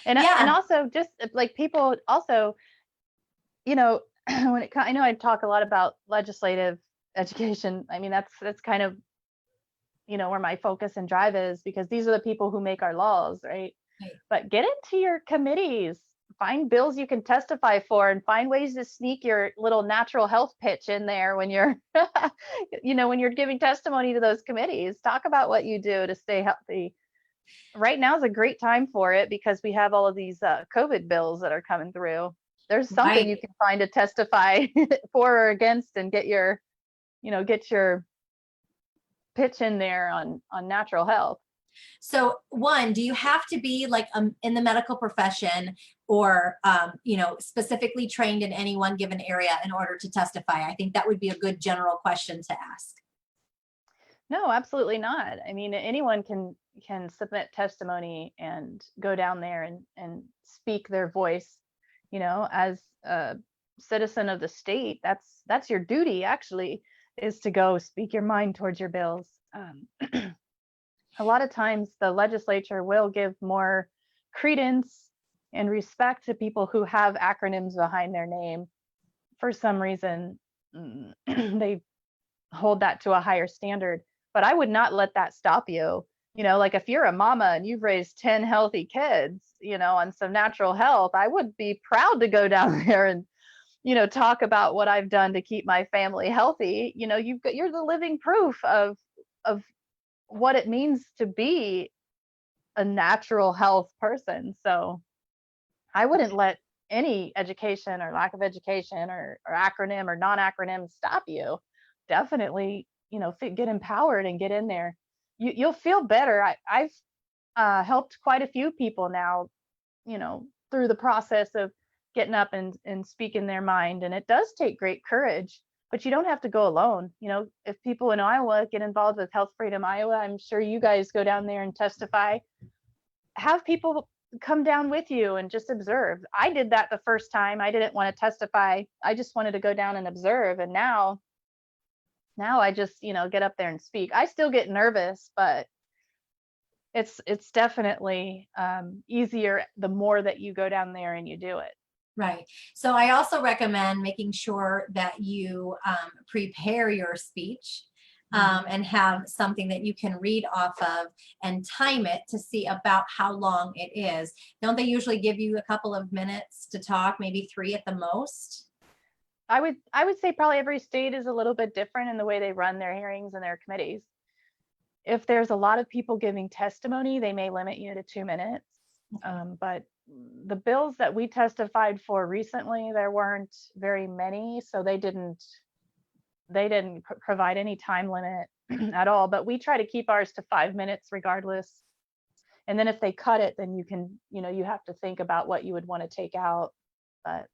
Speaker 2: And also just like people also, when I know I talk a lot about legislative education. I mean, that's kind of, where my focus and drive is, because these are the people who make our laws, right? But get into your committees, find bills you can testify for, and find ways to sneak your little natural health pitch in there when you're, when you're giving testimony to those committees. Talk about what you do to stay healthy, Right now is a great time for it because we have all of these COVID bills that are coming through. There's something you
Speaker 1: Right.
Speaker 2: can find to testify for or against and get your, get your pitch in there on natural health.
Speaker 1: So one, do you have to be like in the medical profession or, specifically trained in any one given area in order to testify? I think that would be a good general question to ask.
Speaker 2: No, absolutely not. I mean, anyone can submit testimony and go down there and speak their voice, as a citizen of the state. That's your duty actually, is to go speak your mind towards your bills. A lot of times the legislature will give more credence and respect to people who have acronyms behind their name. For some reason, they hold that to a higher standard. But I would not let that stop you. Like if you're a mama and you've raised 10 healthy kids, on some natural health, I would be proud to go down there and, talk about what I've done to keep my family healthy. You're the living proof of what it means to be a natural health person. So I wouldn't let any education or lack of education or acronym or non-acronym stop you. Definitely, get empowered and get in there. You'll feel better. I've helped quite a few people now, through the process of getting up and speaking their mind. And it does take great courage, but you don't have to go alone. If people in Iowa get involved with Health Freedom Iowa, I'm sure you guys go down there and testify. Have people come down with you and just observe. I did that the first time. I didn't want to testify. I just wanted to go down and observe. And now I just, get up there and speak. I still get nervous, but it's definitely easier the more that you go down there and you do it.
Speaker 1: Right. So I also recommend making sure that you prepare your speech and have something that you can read off of and time it to see about how long it is. Don't they usually give you a couple of minutes to talk, maybe 3 at the most?
Speaker 2: I would say probably every state is a little bit different in the way they run their hearings and their committees. If there's a lot of people giving testimony, they may limit you to 2 minutes. But the bills that we testified for recently, there weren't very many, so they didn't provide any time limit at all. But we try to keep ours to 5 minutes regardless. And then if they cut it, then you have to think about what you would want to take out. But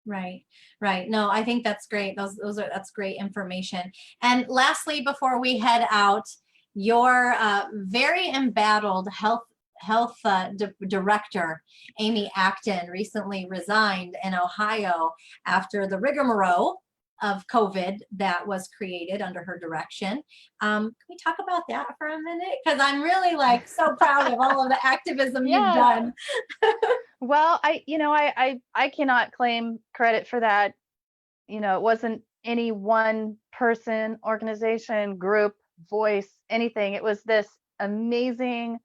Speaker 1: Right. No, I think that's great. That's great information. And lastly, before we head out, your very embattled health director, Amy Acton, recently resigned in Ohio after the rigmarole of COVID that was created under her direction. Can we talk about that for a minute? Because I'm really so proud of all of the activism you've done.
Speaker 2: Well, I cannot claim credit for that. It wasn't any one person, organization, group, voice, anything. It was this amazing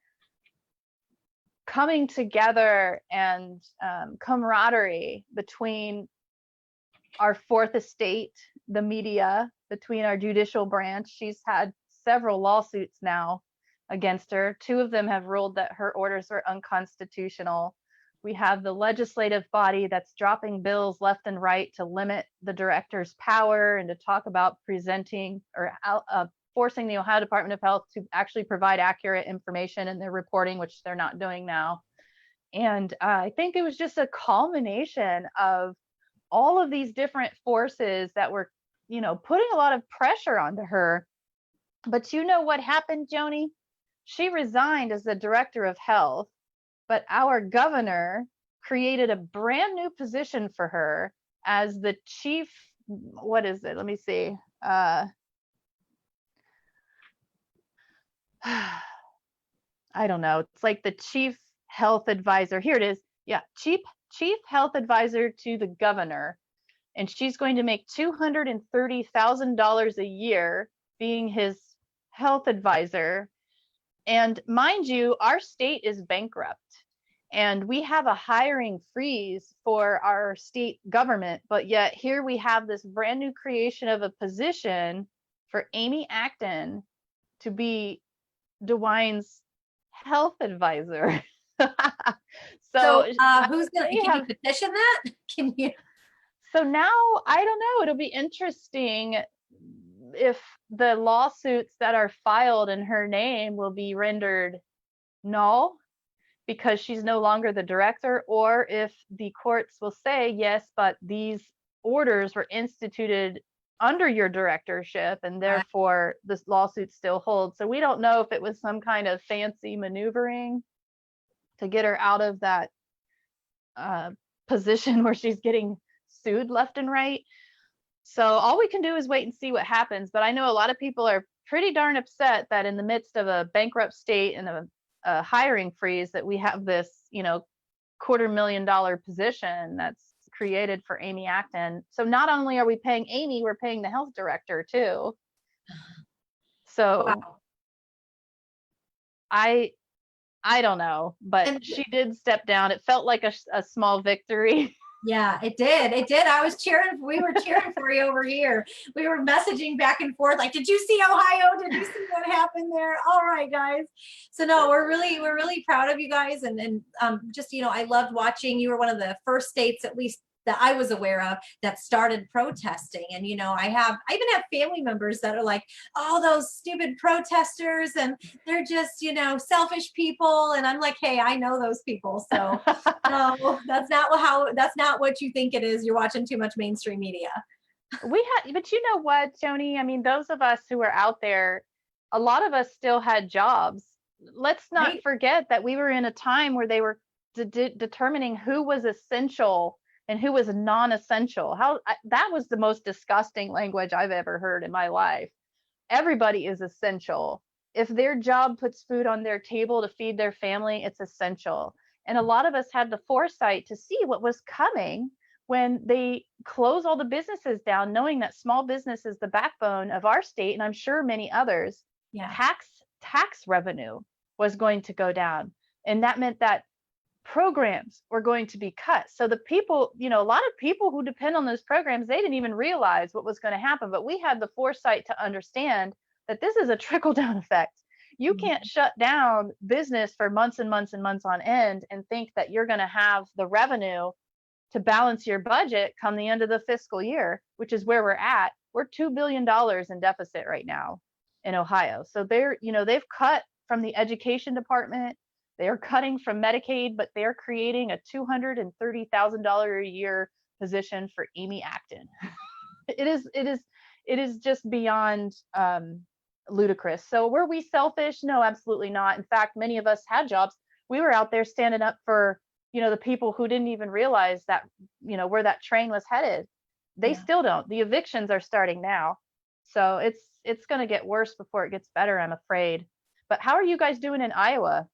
Speaker 2: coming together and camaraderie between our fourth estate, the media, between our judicial branch. She's had several lawsuits now against her. 2 of them have ruled that her orders are unconstitutional. We have the legislative body that's dropping bills left and right to limit the director's power and to talk about presenting or forcing the Ohio Department of Health to actually provide accurate information in their reporting, which they're not doing now. And I think it was just a culmination of all of these different forces that were, putting a lot of pressure onto her. But what happened, Joni? She resigned as the director of health, but our governor created a brand new position for her as the chief, what is it? Let me see. I don't know. It's like the chief health advisor. Here it is. Yeah, chief health advisor to the governor. And she's going to make $230,000 a year being his health advisor. And mind you, our state is bankrupt and we have a hiring freeze for our state government. But yet here we have this brand new creation of a position for Amy Acton to be DeWine's health advisor.
Speaker 1: So
Speaker 2: So
Speaker 1: who's gonna,
Speaker 2: they
Speaker 1: can you
Speaker 2: have,
Speaker 1: petition that? Can you?
Speaker 2: so now I don't know, it'll be interesting if the lawsuits that are filed in her name will be rendered null because she's no longer the director, or if the courts will say, yes, but these orders were instituted under your directorship and therefore this lawsuit still holds. So we don't know if it was some kind of fancy maneuvering to get her out of that position where she's getting sued left and right. So all we can do is wait and see what happens. But I know a lot of people are pretty darn upset that in the midst of a bankrupt state and a hiring freeze that we have this, $250,000 position that's created for Amy Acton. So not only are we paying Amy, we're paying the health director too. So
Speaker 1: Wow.
Speaker 2: I don't know, but she did step down. It felt like a small victory.
Speaker 1: Yeah, it did. It did. I was cheering. We were cheering for you over here. We were messaging back and forth like, did you see Ohio? Did you see what happened there? All right, guys. So no, we're really proud of you guys. And just, I loved watching. You were one of the first states, at least that I was aware of, that started protesting. And, I even have family members that are like, oh, those stupid protesters, and they're just, selfish people. And I'm like, hey, I know those people. So no, that's not what you think it is. You're watching too much mainstream media.
Speaker 2: But you know what, Joni? I mean, those of us who were out there, a lot of us still had jobs. Let's not
Speaker 1: Right?
Speaker 2: forget that we were in a time where they were determining who was essential and who was non-essential. That was the most disgusting language I've ever heard in my life. Everybody is essential. If their job puts food on their table to feed their family, it's essential. And a lot of us had the foresight to see what was coming when they close all the businesses down, knowing that small business is the backbone of our state, and I'm sure many others.
Speaker 1: Yeah.
Speaker 2: Tax revenue was going to go down. And that meant that programs were going to be cut. So the people, a lot of people who depend on those programs, they didn't even realize what was going to happen. But we had the foresight to understand that this is a trickle down effect. You can't shut down business for months and months and months on end and think that you're going to have the revenue to balance your budget come the end of the fiscal year, which is where we're at. We're $2 billion in deficit right now in Ohio. So they've cut from the education department. They are cutting from Medicaid, but they're creating a $230,000 a year position for Amy Acton. It is just beyond ludicrous. So were we selfish? No, absolutely not. In fact, many of us had jobs. We were out there standing up for, the people who didn't even realize that, where that train was headed. They still don't. The evictions are starting now. So it's going to get worse before it gets better, I'm afraid. But how are you guys doing in Iowa?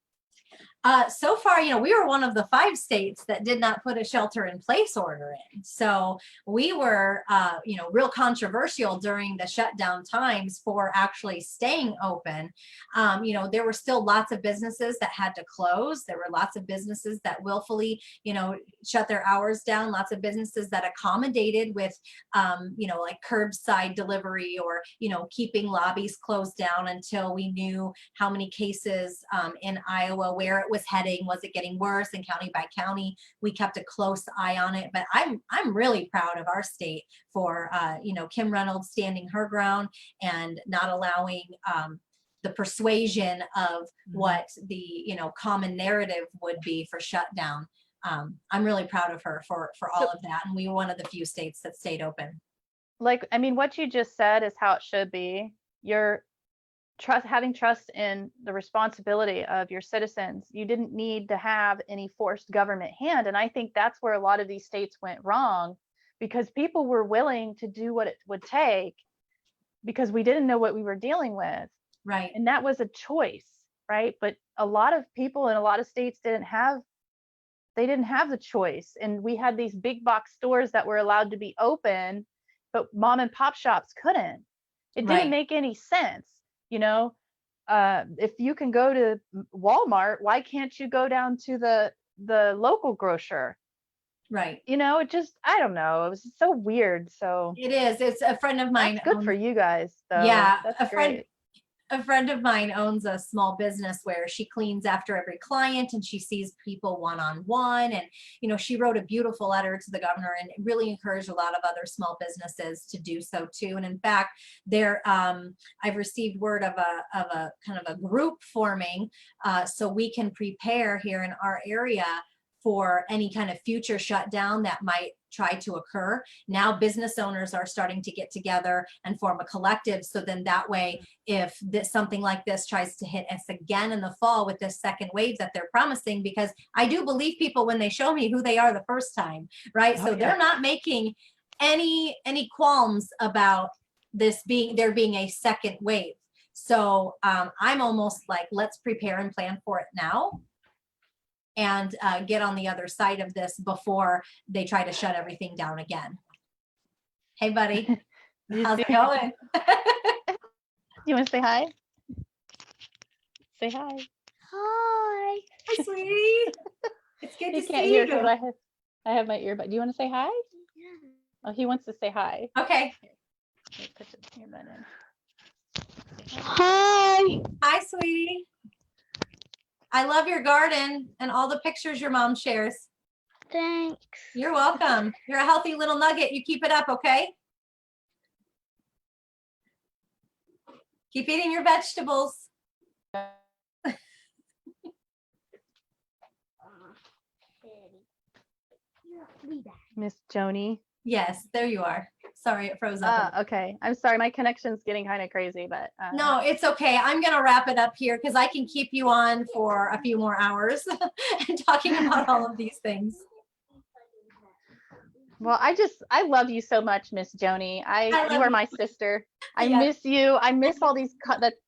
Speaker 1: So far, we were one of the 5 states that did not put a shelter in place order in. So we were, real controversial during the shutdown times for actually staying open. There were still lots of businesses that had to close. There were lots of businesses that willfully, shut their hours down. Lots of businesses that accommodated with, like curbside delivery or, keeping lobbies closed down until we knew how many cases in Iowa, where it was heading. Was it getting worse? And county by county, we kept a close eye on it. But I'm really proud of our state for Kim Reynolds standing her ground and not allowing the persuasion of what the common narrative would be for shutdown. I'm really proud of her for all of that, and we were one of the few states that stayed open.
Speaker 2: What you just said is how it should be. You're having trust in the responsibility of your citizens. You didn't need to have any forced government hand. And I think that's where a lot of these states went wrong, because people were willing to do what it would take because we didn't know what we were dealing with.
Speaker 1: Right.
Speaker 2: And that was a choice, right? But a lot of people in a lot of states didn't have the choice. And we had these big box stores that were allowed to be open, but mom and pop shops couldn't. It didn't make any sense. If you can go to Walmart, why can't you go down to the local grocer?
Speaker 1: Right.
Speaker 2: It just, I don't know. It was so weird. So
Speaker 1: it is. It's a friend of mine.
Speaker 2: That's good for you guys. Though.
Speaker 1: Yeah.
Speaker 2: That's great.
Speaker 1: a friend of mine owns a small business where she cleans after every client and she sees people one-on-one. And, you know, she wrote a beautiful letter to the governor and really encouraged a lot of other small businesses to do so too. And in fact, I've received word of a kind of a group forming so we can prepare here in our area for any kind of future shutdown that might try to occur. Now business owners are starting to get together and form a collective. So then that way, if something like this tries to hit us again in the fall with this second wave that they're promising, because I do believe people when they show me who they are the first time, right?
Speaker 3: Oh,
Speaker 1: so
Speaker 3: yeah.
Speaker 1: They're not making any qualms about there being a second wave. So I'm almost like, let's prepare and plan for it now and get on the other side of this before they try to shut everything down again. Hey, buddy. How's it going?
Speaker 2: You want to say hi? Say hi.
Speaker 4: Hi.
Speaker 1: Hi, sweetie. It's good
Speaker 2: He
Speaker 1: to
Speaker 2: can't
Speaker 1: see
Speaker 2: hear
Speaker 1: you.
Speaker 2: because I have my earbud. Do you want to say hi?
Speaker 4: Yeah.
Speaker 2: Oh, he wants to say hi.
Speaker 1: Okay.
Speaker 2: Let me put your earbud in.
Speaker 4: Hi.
Speaker 1: Hi, sweetie. I love your garden and all the pictures your mom shares.
Speaker 4: Thanks.
Speaker 1: You're welcome. You're a healthy little nugget. You keep it up, okay? Keep eating your vegetables.
Speaker 2: Miss Joni.
Speaker 1: Yes, there you are. Sorry, it froze up.
Speaker 2: Okay. I'm sorry. My connection's getting kind of crazy, but
Speaker 1: No, it's okay. I'm going to wrap it up here because I can keep you on for a few more hours and talking about all of these things.
Speaker 2: Well, I love you so much, Miss Joni.
Speaker 1: love
Speaker 2: You are
Speaker 1: you.
Speaker 2: my sister. I
Speaker 1: Yes.
Speaker 2: miss you. I miss all these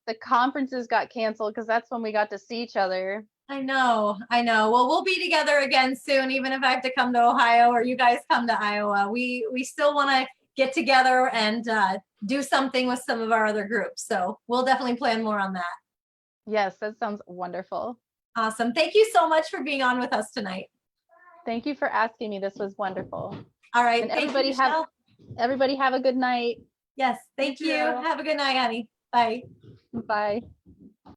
Speaker 2: the conferences got canceled because that's when we got to see each other.
Speaker 1: I know. Well, we'll be together again soon, even if I have to come to Ohio or you guys come to Iowa. We still want to get together and do something with some of our other groups. So we'll definitely plan more on that.
Speaker 2: Yes, that sounds wonderful.
Speaker 1: Awesome. Thank you so much for being on with us tonight.
Speaker 2: Thank you for asking me. This was wonderful.
Speaker 1: All right.
Speaker 2: And
Speaker 1: Thank
Speaker 2: everybody
Speaker 1: you, Michelle.
Speaker 2: Everybody have a good night.
Speaker 1: Yes. Thank you.
Speaker 2: too.
Speaker 1: Have a good night, honey. Bye.
Speaker 2: Bye.